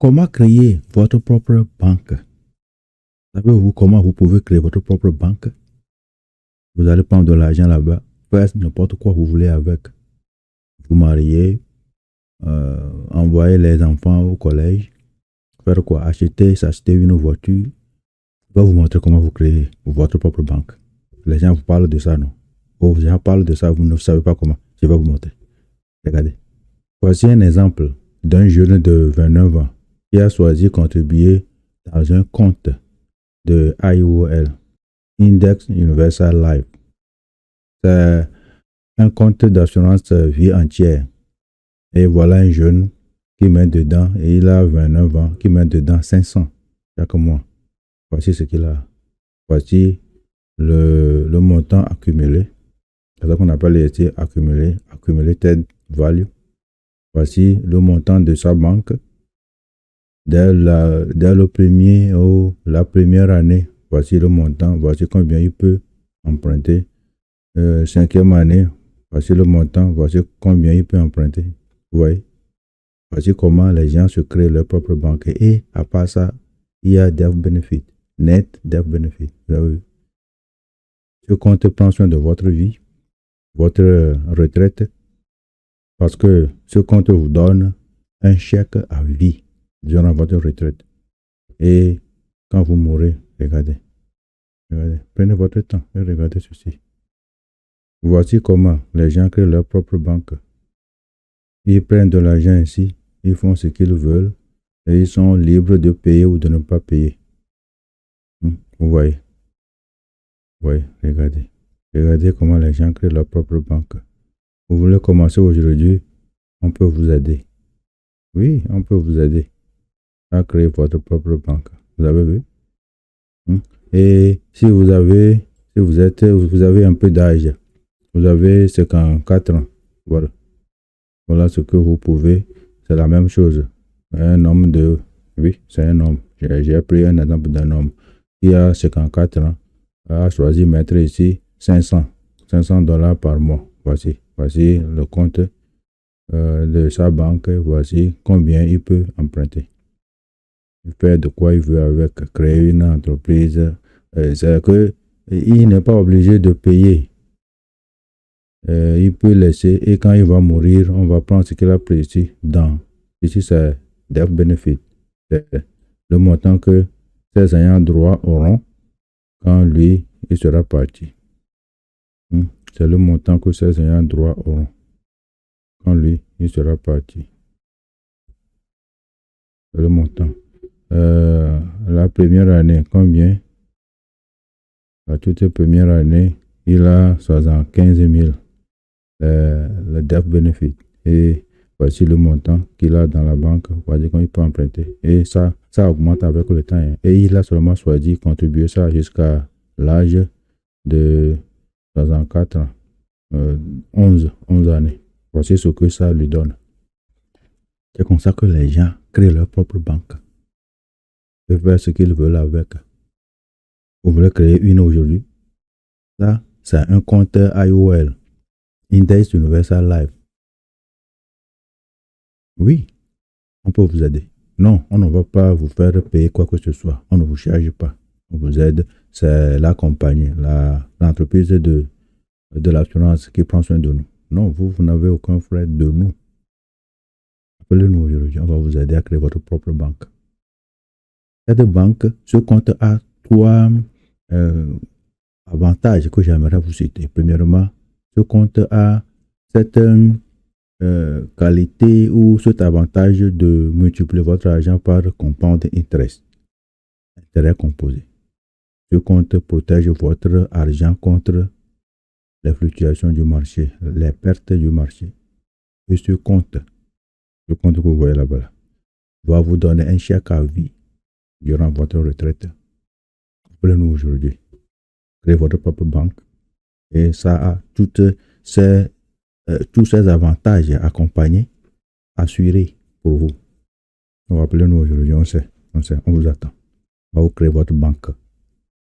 Comment créer votre propre banque? Savez-vous comment vous pouvez créer votre propre banque? Vous allez prendre de l'argent là-bas, faire n'importe quoi vous voulez avec. Vous marier, envoyer les enfants au collège, faire quoi? S'acheter une voiture. Je vais vous montrer comment vous créez votre propre banque. Les gens vous parlent de ça, non? Oh, les gens parlent de ça, vous ne savez pas comment. Je vais vous montrer. Regardez. Voici un exemple d'un jeune de 29 ans qui a choisi de contribuer dans un compte de IUL, Index Universal Life. C'est un compte d'assurance vie entière. Et voilà un jeune qui met dedans, et il a 29 ans, qui met dedans 500 chaque mois. Voici ce qu'il a. Voici le montant accumulé. C'est ça qu'on appelle les accumulated value. Voici le montant de sa banque dès le premier ou la première année. Voici le montant, voici combien il peut emprunter. Cinquième année, voici le montant, voici combien il peut emprunter. Vous voyez? Voici comment les gens se créent leur propre banque. Et à part ça, il y a death benefit, net death benefit. Vous avez vu? Ce compte prend soin de votre vie, votre retraite, parce que ce compte vous donne un chèque à vie durant votre retraite. Et quand vous mourrez, regardez, prenez votre temps et regardez ceci. Voici comment les gens créent leur propre banque. Ils prennent de l'argent ici, ils font ce qu'ils veulent et ils sont libres de payer ou de ne pas payer. Vous voyez? Oui, regardez. Regardez comment les gens créent leur propre banque. Vous voulez commencer aujourd'hui, on peut vous aider. Oui, on peut vous aider à créer votre propre banque. Vous avez vu? Et si vous avez un peu d'âge, vous avez 54 ans, voilà. Voilà ce que vous pouvez. C'est la même chose. Oui, c'est un homme. J'ai pris un exemple d'un homme qui a 54 ans, a choisi de mettre ici 500 $ par mois. Voici le compte de sa banque. Voici combien il peut emprunter. Il fait de quoi il veut avec, créer une entreprise. C'est que il n'est pas obligé de payer. Il peut laisser et quand il va mourir, on va prendre ce qu'il a pris ici. Ici, c'est death benefit. C'est le montant que ses ayants droit auront quand lui, il sera parti. C'est le montant que ses ayants droit auront quand lui, il sera parti. C'est le montant. La première année, combien? La toute première année, il a 75 000. Le death benefit. Et voici le montant qu'il a dans la banque. Voici comment il peut emprunter. Et ça augmente avec le temps. Et il a seulement choisi de contribuer ça jusqu'à l'âge de 64 ans. 11 années. Voici ce que ça lui donne. C'est comme ça que les gens créent leur propre banque. Ils peuvent faire ce qu'ils veulent avec. Vous voulez créer une aujourd'hui? Ça, c'est un compte IOL. Index Universal Life. Oui, on peut vous aider. Non, on ne va pas vous faire payer quoi que ce soit. On ne vous charge pas. On vous aide. C'est la compagnie, l'entreprise de l'assurance qui prend soin de nous. Non, vous n'avez aucun frais de nous. Appelez-nous aujourd'hui. On va vous aider à créer votre propre banque. Cette banque, ce compte a 3 avantages que j'aimerais vous citer. Premièrement, ce compte a cette qualité ou cet avantage de multiplier votre argent par compound interest, intérêt composé. Ce compte protège votre argent contre les fluctuations du marché, les pertes du marché. Et ce compte que vous voyez là-bas, va vous donner un chèque à vie durant votre retraite. Appelez-nous aujourd'hui. Créez votre propre banque. Et ça a tous ces avantages accompagnés, assurés pour vous. Appelez-nous aujourd'hui, on sait, on vous attend. On va vous créer votre banque.